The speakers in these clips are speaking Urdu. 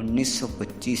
1925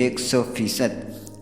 100%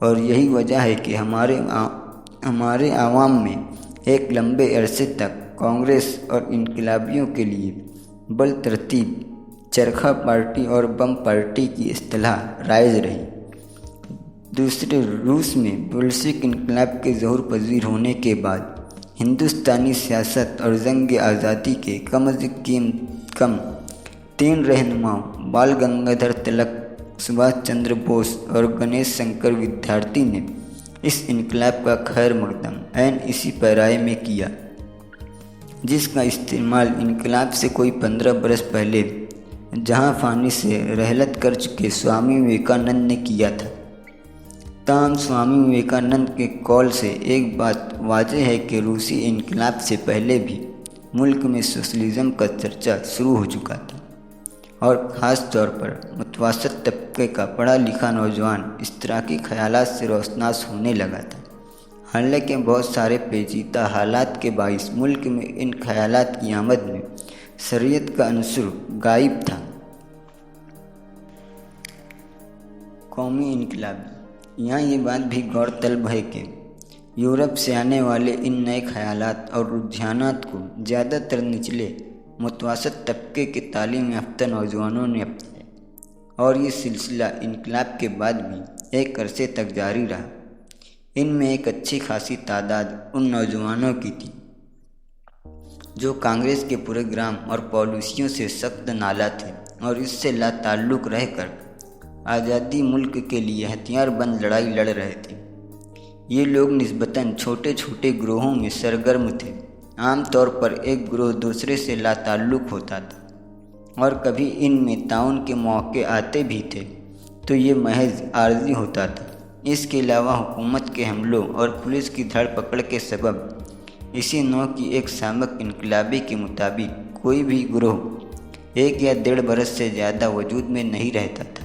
اور یہی وجہ ہے کہ ہمارے عوام میں ایک لمبے عرصے تک کانگریس اور انقلابیوں کے لیے بالترتیب چرخہ پارٹی اور بم پارٹی کی اصطلاح رائج رہی۔ دوسرے، روس میں بولشوک انقلاب کے ظہور پذیر ہونے کے بعد ہندوستانی سیاست اور جنگ آزادی کے کم از کم 3 رہنماؤں بال گنگادھر تلک، سبھاش چندر بوس اور گنیش شنکر ودیارتھی نے اس انقلاب کا خیر مقدم عین اسی پیراۓ میں کیا جس کا استعمال انقلاب سے کوئی 15 برس پہلے جہاں فانی سے رحلت کر چکے سوامی وویکانند نے کیا تھا۔ تاہم سوامی وویکانند کے قول سے ایک بات واضح ہے کہ روسی انقلاب سے پہلے بھی ملک میں سوشلزم کا چرچا شروع ہو چکا تھا اور خاص طور پر متوسط طبقے کا پڑھا لکھا نوجوان اس طرح کے خیالات سے روشناس ہونے لگا تھا۔ حالانکہ بہت سارے پیچیدہ حالات کے باعث ملک میں ان خیالات کی آمد میں شریعت کا عنصر غائب تھا۔ قومی انقلابی، یہاں یہ بات بھی غور طلب ہے کہ یورپ سے آنے والے ان نئے خیالات اور رجحانات کو زیادہ تر نچلے متوسط طبقے کے تعلیم یافتہ نوجوانوں نے اپنایا اور یہ سلسلہ انقلاب کے بعد بھی ایک عرصے تک جاری رہا۔ ان میں ایک اچھی خاصی تعداد ان نوجوانوں کی تھی جو کانگریس کے پروگرام اور پالیسیوں سے سخت نالاں تھے اور اس سے لا تعلق رہ کر آزادی ملک کے لیے ہتھیار بند لڑائی لڑ رہے تھے۔ یہ لوگ نسبتاً چھوٹے چھوٹے گروہوں میں سرگرم تھے۔ عام طور پر ایک گروہ دوسرے سے لا تعلق ہوتا تھا اور کبھی ان میں تعاون کے مواقع آتے بھی تھے تو یہ محض عارضی ہوتا تھا۔ اس کے علاوہ حکومت کے حملوں اور پولیس کی دھر پکڑ کے سبب اسی نوع کی ایک سابق انقلابی کے مطابق کوئی بھی گروہ 1 یا 1.5 برس سے زیادہ وجود میں نہیں رہتا تھا۔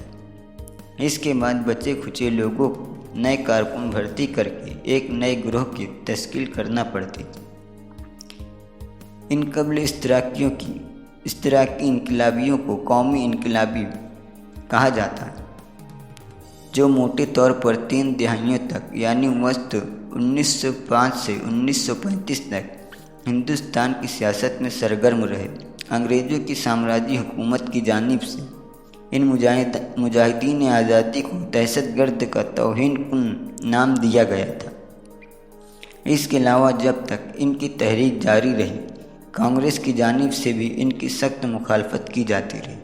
اس کے بعد بچے کھچے لوگوں کو نئے کارکن بھرتی کر کے ایک نئے گروہ کی تشکیل کرنا پڑتی تھی۔ ان قبل اشتراکی انقلابیوں کو قومی انقلابی کہا جاتا ہے، جو موٹے طور پر 3 دہائیوں تک یعنی وسط 1905 سے 1935 تک ہندوستان کی سیاست میں سرگرم رہے۔ انگریزوں کی سامراجی حکومت کی جانب سے ان مجاہدین آزادی کو دہشت گرد کا توہین کن نام دیا گیا تھا۔ اس کے علاوہ جب تک ان کی تحریک جاری رہی، کانگریس کی جانب سے بھی ان کی سخت مخالفت کی جاتی رہی۔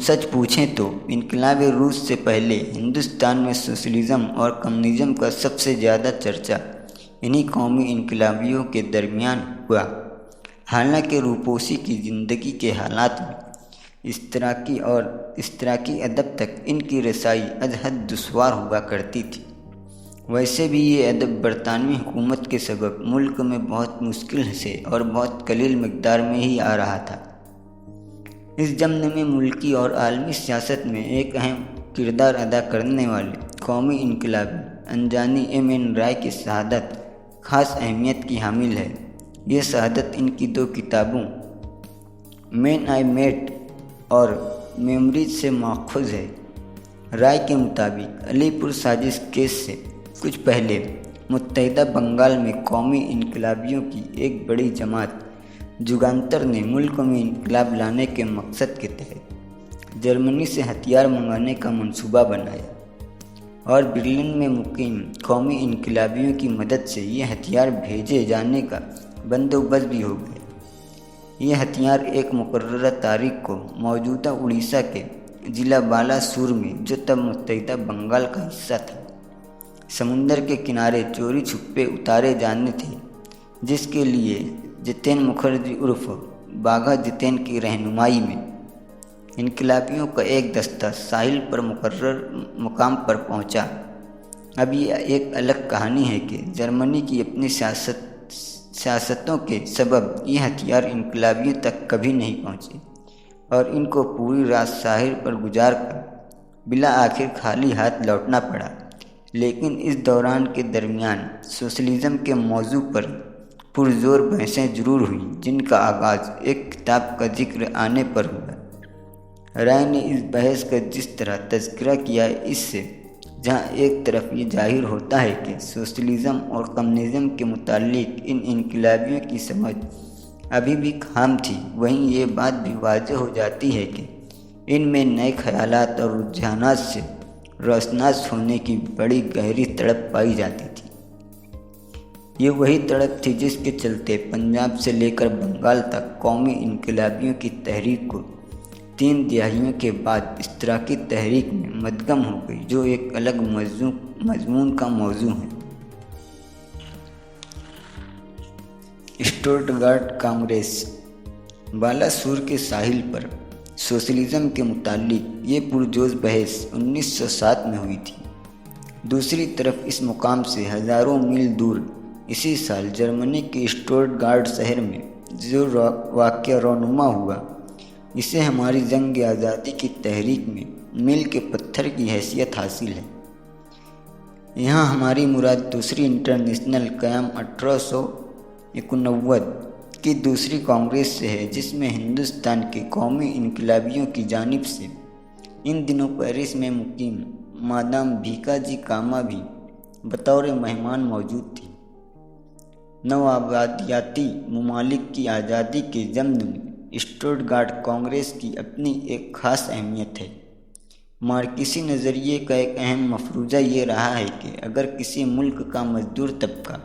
سچ پوچھیں تو انقلاب روس سے پہلے ہندوستان میں سوشلزم اور کمیونزم کا سب سے زیادہ چرچا انہی قومی انقلابیوں کے درمیان ہوا۔ حالانکہ روپوسی کی زندگی کے حالات میں اشتراکی ادب تک ان کی رسائی از حد دشوار ہوا کرتی تھی۔ ویسے بھی یہ ادب برطانوی حکومت کے سبب ملک میں بہت مشکل سے اور بہت قلیل مقدار میں ہی آ رہا تھا۔ اس ضمن میں ملکی اور عالمی سیاست میں ایک اہم کردار ادا کرنے والے قومی انقلابی انجانی M.N. رائے کی شہادت خاص اہمیت کی حامل ہے۔ یہ شہادت ان کی 2 کتابوں مین آئی میٹ اور میموریز سے ماخوذ ہے۔ رائے کے مطابق علی پور سازش کیس سے کچھ پہلے متحدہ بنگال میں قومی انقلابیوں کی ایک بڑی جماعت جگانتر نے ملک میں انقلاب لانے کے مقصد کے تحت جرمنی سے ہتھیار منگانے کا منصوبہ بنایا اور برلن میں مقیم قومی انقلابیوں کی مدد سے یہ ہتھیار بھیجے جانے کا بندوبست بھی ہو گیا۔ یہ ہتھیار ایک مقررہ تاریخ کو موجودہ اڑیسہ کے ضلع بالاسور میں، جو تب متحدہ بنگال کا حصہ تھا، سمندر کے کنارے چوری چھپے اتارے جانے تھے، جس کے لیے جتین مکھرجی عرف باگھا جتین کی رہنمائی میں انقلابیوں کا ایک دستہ ساحل پر مقرر مقام پر پہنچا۔ اب یہ ایک الگ کہانی ہے کہ جرمنی کی اپنی سیاستوں کے سبب یہ ہتھیار انقلابیوں تک کبھی نہیں پہنچے اور ان کو پوری رات ساحل پر گزار کر بالآخر خالی ہاتھ لوٹنا پڑا۔ لیکن اس دوران کے درمیان سوشلزم کے موضوع پر پرزور بحثیں ضرور ہوئیں، جن کا آغاز ایک کتاب کا ذکر آنے پر ہوا۔ رائے نے اس بحث کا جس طرح تذکرہ کیا، اس سے جہاں ایک طرف یہ ظاہر ہوتا ہے کہ سوشلزم اور کمیونزم کے متعلق ان انقلابیوں کی سمجھ ابھی بھی خام تھی، وہیں یہ بات بھی واضح ہو جاتی ہے کہ ان میں نئے خیالات اور رجحانات سے روشناس ہونے کی بڑی گہری تڑپ پائی جاتی تھی۔ یہ وہی تڑپ تھی جس کے چلتے پنجاب سے لے کر بنگال تک قومی انقلابیوں کی تحریک کو 3 دہائیوں کے بعد اشتراکی تحریک میں مدغم ہو گئی، جو ایک الگ مضمون کا موضوع ہے۔ اسٹوٹگارٹ کانگریس۔ بالاسور کے ساحل پر سوشلزم کے متعلق یہ پرجوش بحث 1907 میں ہوئی تھی۔ دوسری طرف اس مقام سے ہزاروں میل دور اسی سال جرمنی کے اسٹوٹگارٹ شہر میں جو واقعہ رونما ہوا، اسے ہماری جنگ آزادی کی تحریک میں میل کے پتھر کی حیثیت حاصل ہے۔ یہاں ہماری مراد دوسری انٹرنیشنل قیام 1889 کی دوسری کانگریس سے ہے، جس میں ہندوستان کے قومی انقلابیوں کی جانب سے ان دنوں پیرس میں مقیم مادام بھیکا جی کاما بھی بطور مہمان موجود تھی۔ نوآبادیاتی ممالک کی آزادی کے ضمن میں اسٹوٹگارٹ کانگریس کی اپنی ایک خاص اہمیت ہے۔ مارکسی نظریے کا ایک اہم مفروضہ یہ رہا ہے کہ اگر کسی ملک کا مزدور طبقہ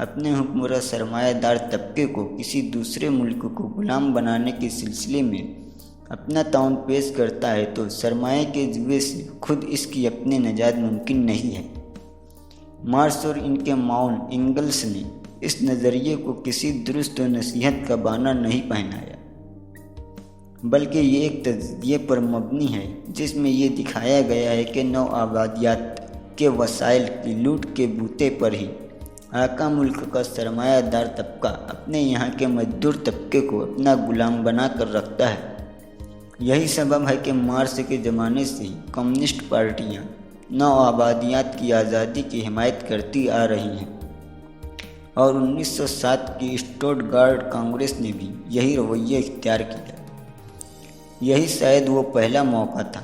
اپنے حکمراں سرمایہ دار طبقے کو کسی دوسرے ملک کو غلام بنانے کے سلسلے میں اپنا تعاون پیش کرتا ہے تو سرمایہ کے جوئے سے خود اس کی اپنی نجات ممکن نہیں ہے۔ مارکس اور ان کے معاون اینگلس نے اس نظریے کو کسی درست و نصیحت کا بہانہ نہیں پہنایا، بلکہ یہ ایک تجزیے پر مبنی ہے جس میں یہ دکھایا گیا ہے کہ نوآبادیات کے وسائل کی لوٹ کے بوتے پر ہی آقا ملک کا سرمایہ دار طبقہ اپنے یہاں کے مزدور طبقے کو اپنا غلام بنا کر رکھتا ہے۔ یہی سبب ہے کہ مارکس کے زمانے سے ہی کمیونسٹ پارٹیاں نوآبادیات کی آزادی کی حمایت کرتی آ رہی ہیں، اور 1907 کی اسٹوٹگارٹ کانگریس نے بھی یہی رویہ اختیار کیا۔ یہی شاید وہ پہلا موقع تھا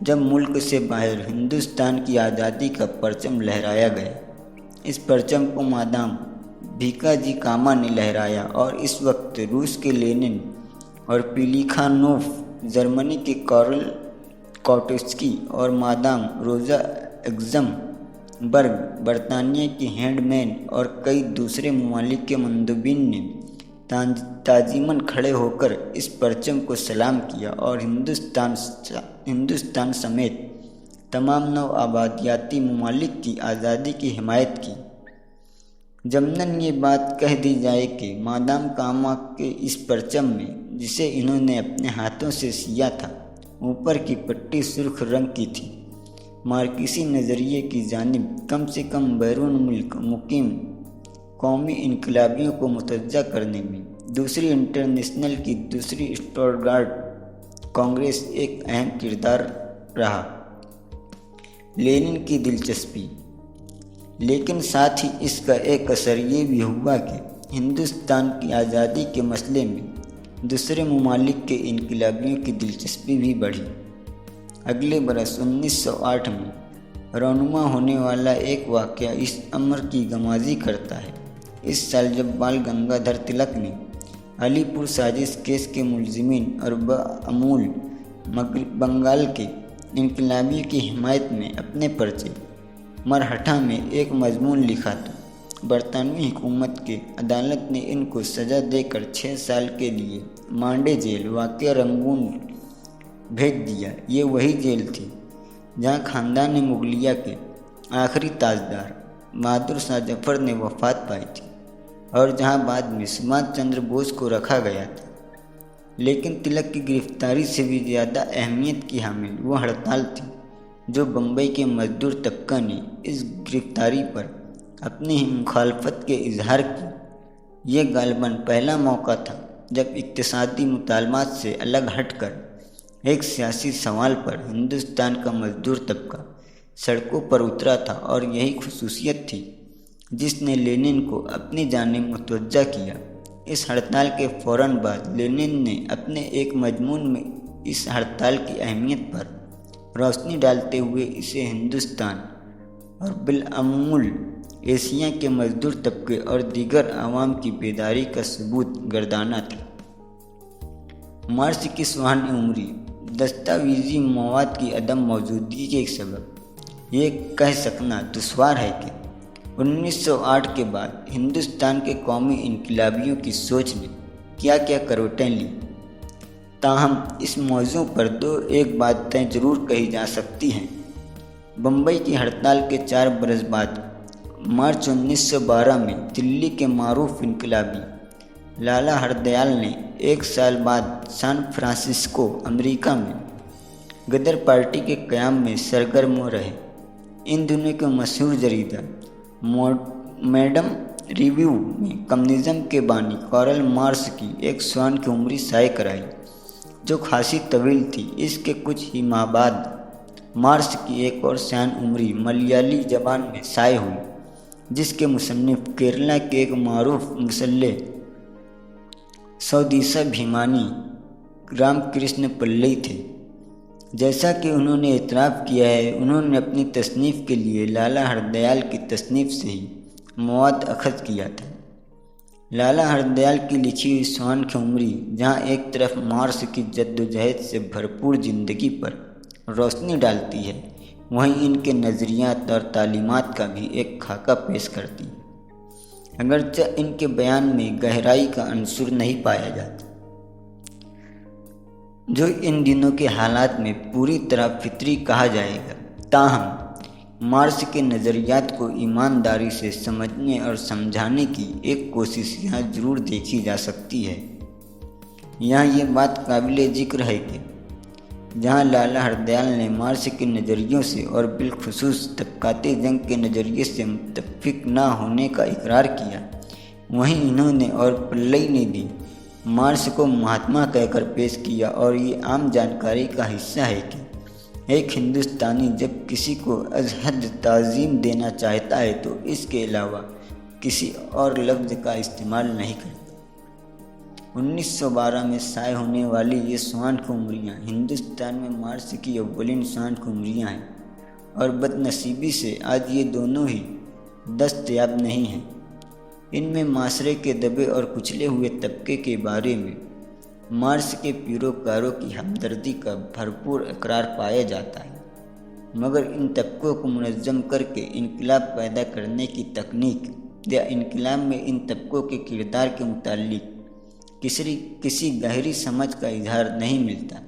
جب ملک سے باہر ہندوستان کی آزادی کا پرچم لہرایا گیا۔ اس پرچم کو مادام بھیکا جی کاما نے لہرایا، اور اس وقت روس کے لینن اور پلیخانوف، جرمنی کے کارل کاؤٹسکی اور مادام روزا ایگزم برگ، برطانیہ کی ہینڈ مین اور کئی دوسرے ممالک کے مندوبین نے تعظیماً کھڑے ہو کر اس پرچم کو سلام کیا اور ہندوستان سمیت تمام نوآبادیاتی ممالک کی آزادی کی حمایت کی۔ ضمناً یہ بات کہہ دی جائے کہ مادام کاما کے اس پرچم میں، جسے انہوں نے اپنے ہاتھوں سے سیا تھا، اوپر کی پٹی سرخ رنگ کی تھی۔ مارکسی نظریے کی جانب کم سے کم بیرون ملک مقیم قومی انقلابیوں کو متوجہ کرنے میں دوسری انٹرنیشنل کی دوسری اسٹوٹگارٹ کانگریس ایک اہم کردار رہا۔ لینن کی دلچسپی، لیکن ساتھ ہی اس کا ایک اثر یہ بھی ہوا کہ ہندوستان کی آزادی کے مسئلے میں دوسرے ممالک کے انقلابیوں کی دلچسپی بھی بڑھی۔ اگلے برس 1908 میں رونما ہونے والا ایک واقعہ اس امر کی گمازی کرتا ہے۔ اس سال جب بال گنگادھر تلک نے علی پور سازش کیس کے ملزمین اور بامول بنگال کے انقلابیوں کی حمایت میں اپنے پرچے مرہٹھا میں ایک مضمون لکھا تو برطانوی حکومت کے عدالت نے ان کو سزا دے کر 6 سال کے لیے مانڈے جیل واقع رنگون بھیج دیا۔ یہ وہی جیل تھی جہاں خاندان مغلیہ کے آخری تاجدار بہادر شاہ ظفر نے وفات پائی تھی، اور جہاں بعد میں سبھاش چندر بوس کو رکھا گیا تھا۔ لیکن تلک کی گرفتاری سے بھی زیادہ اہمیت کی حامل وہ ہڑتال تھی جو بمبئی کے مزدور طبقہ نے اس گرفتاری پر اپنی مخالفت کے اظہار کی۔ یہ غالباً پہلا موقع تھا جب اقتصادی مطالبات سے الگ ہٹ کر ایک سیاسی سوال پر ہندوستان کا مزدور طبقہ سڑکوں پر اترا تھا، اور یہی خصوصیت تھی جس نے لینن کو اپنی جانب متوجہ کیا۔ اس ہڑتال کے فوراً بعد لینن نے اپنے ایک مضمون میں اس ہڑتال کی اہمیت پر روشنی ڈالتے ہوئے اسے ہندوستان اور بالعموم ایشیا کے مزدور طبقے اور دیگر عوام کی بیداری کا ثبوت گردانا تھا۔ مارکس کی سوانح عمری دستاویزی مواد کی عدم موجودگی کے سبب یہ کہہ سکنا دشوار ہے کہ 1908 کے بعد ہندوستان کے قومی انقلابیوں کی سوچ نے کیا کیا کروٹیں لیں۔ تاہم اس موضوع پر ایک باتیں ضرور کہی جا سکتی ہیں۔ بمبئی کی ہڑتال کے 4 برس بعد مارچ 1912 میں دلی کے معروف انقلابی لالا ہردیال نے 1 سال بعد سان فرانسسکو امریکہ میں غدر پارٹی کے قیام میں سرگرم رہے۔ ان دنوں کے مشہور جریدہ میڈم ریویو میں کمیونزم کے بانی کارل مارکس کی ایک سوانح عمری شائع کرائی جو خاصی طویل تھی۔ اس کے کچھ ہی ماہ بعد مارکس کی ایک اور سوانح عمری ملیالی زبان میں شائع ہوئی جس کے مصنف کیرلا کے ایک معروف مسلح سودیسا بھیمانی رام کرشن پلئی تھے۔ جیسا کہ انہوں نے اعتراف کیا ہے، انہوں نے اپنی تصنیف کے لیے لالا ہردیال کی تصنیف سے ہی مواد اخذ کیا تھا۔ لالا ہردیال کی لکھی ہوئی سوانح عمری جہاں ایک طرف مارکس کی جدوجہد سے بھرپور زندگی پر روشنی ڈالتی ہے، وہیں ان کے نظریات اور تعلیمات کا بھی ایک خاکہ پیش کرتی ہے، اگرچہ ان کے بیان میں گہرائی کا عنصر نہیں پایا جاتا، جو ان دنوں کے حالات میں پوری طرح فطری کہا جائے گا۔ تاہم مارکس کے نظریات کو ایمانداری سے سمجھنے اور سمجھانے کی ایک کوشش یہاں ضرور دیکھی جا سکتی ہے۔ یہاں یہ بات قابل ذکر ہے کہ جہاں لالا ہردیال نے مارکس کے نظریوں سے اور بالخصوص طبقاتی جنگ کے نظریے سے متفق نہ ہونے کا اقرار کیا، وہیں انہوں نے اور پلئی نے بھی مارکس کو مہاتما کہہ کر پیش کیا، اور یہ عام جانکاری کا حصہ ہے کہ ایک ہندوستانی جب کسی کو از حد تعظیم دینا چاہتا ہے تو اس کے علاوہ کسی اور لفظ کا استعمال نہیں کرتا۔ 1912 میں شائع ہونے والی یہ سوانح عمریاں ہندوستان میں مارکس کی اولین سوانح عمریاں ہیں، اور بدنصیبی سے آج یہ دونوں ہی دستیاب نہیں ہیں۔ ان میں معاشرے کے دبے اور کچلے ہوئے طبقے کے بارے میں مارکس کے پیروکاروں کی ہمدردی کا بھرپور اقرار پایا جاتا ہے، مگر ان طبقوں کو منظم کر کے انقلاب پیدا کرنے کی تکنیک یا انقلاب میں ان طبقوں کے کردار کے متعلق کسی گہری سمجھ کا اظہار نہیں ملتا۔